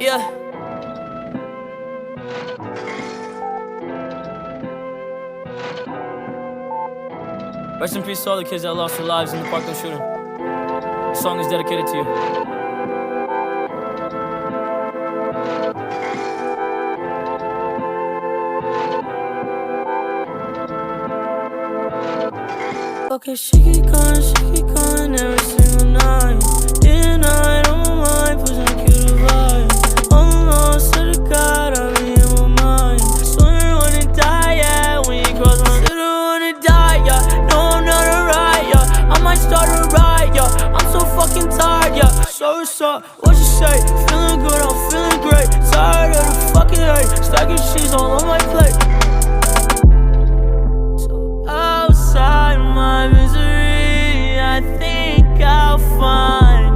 Yeah. Rest in peace to all the kids that lost their lives in the Parkland shooting. This song is dedicated to you. Okay, she keep calling every single night. Day and night on my mind, pushing a cute vibe. Almost to the God, I be in my mind. Swear I wanna die, yeah. When you cross my city, I wanna die, yeah. No, I'm not alright, yeah. I might start a riot, yeah. I'm so fucking tired, yeah. So what's up? What you say? Feeling good, I'm feeling great. Tired of the fucking hate. Stacking cheese all on my plate. Outside my misery, I think I'll find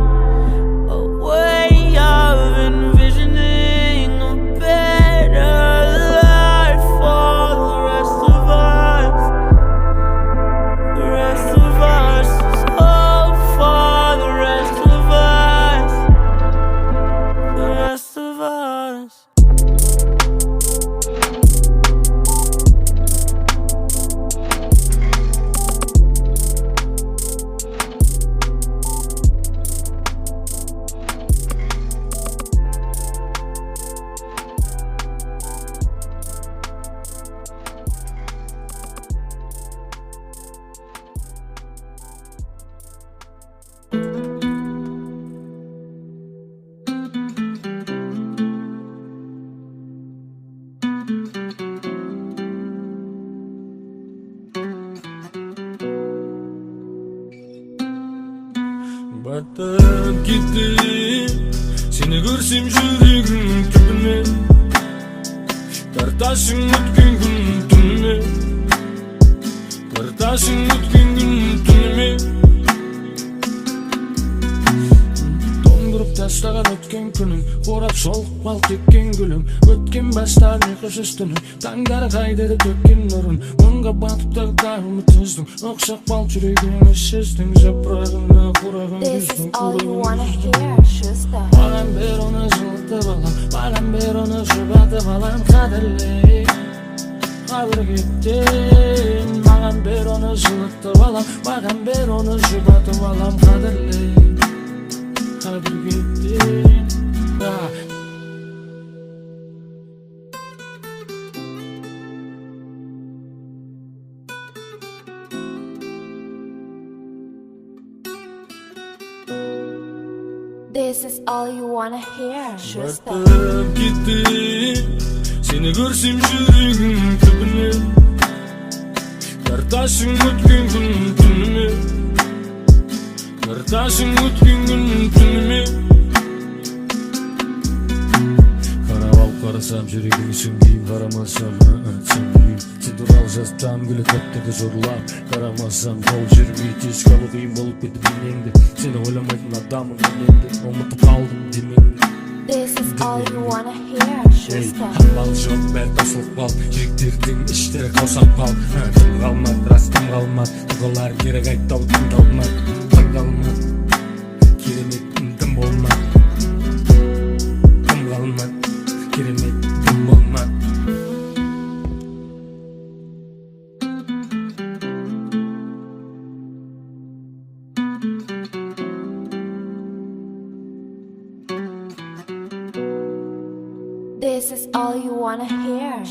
a way of envisioning a better life for the rest of us. The rest of us. Oh, for the rest of us. The rest of us. Batып кетті сені көрсем жүрегім түбіне тартасың өткен күн түніме тартасың өткен күн түніме тоңдырып тастаған өткен күнім қорап шолып қалт еткен гүлім өткен бастан ұйқысыз түнім таңдары қайдары төккен нұрын мұңға батып тағдыр ұмытыздың ұқсақ бал жүрегіме сіздің жапырағына құрағым күздің маған бер оны жылытып алам маған бер оны жұбатып алам қадірлей қабір кеттен маған бер оны жылытып алам маған бер оны жұбатып алам қадірлей қабір кеттен This is all you wanna hear. Батып кетті сені көрсем жүрегім түбіне тартасың өткен күн түніме тартасың өткен күн түніме қарап алып қарасам жүрегің сүңгиіп қарамасам сен туралы жазсам күліп дәптерде жорлап қарамасам жол жүрмей еске алу қиын болып кетті денеңді сені ойламайтын адаммын мен енді ұмытып қалдым демеңді This is all you wanna hear. Амал жоқ бәрі тасылып қал жүректердің іштері қаусап қал тым қалмады рас тым қалмады тұғалар кері қайтты ау тыңдалмады таңдалмады керемет тым болмады тым қалмады керемет тым болмады This is all you wanna hear.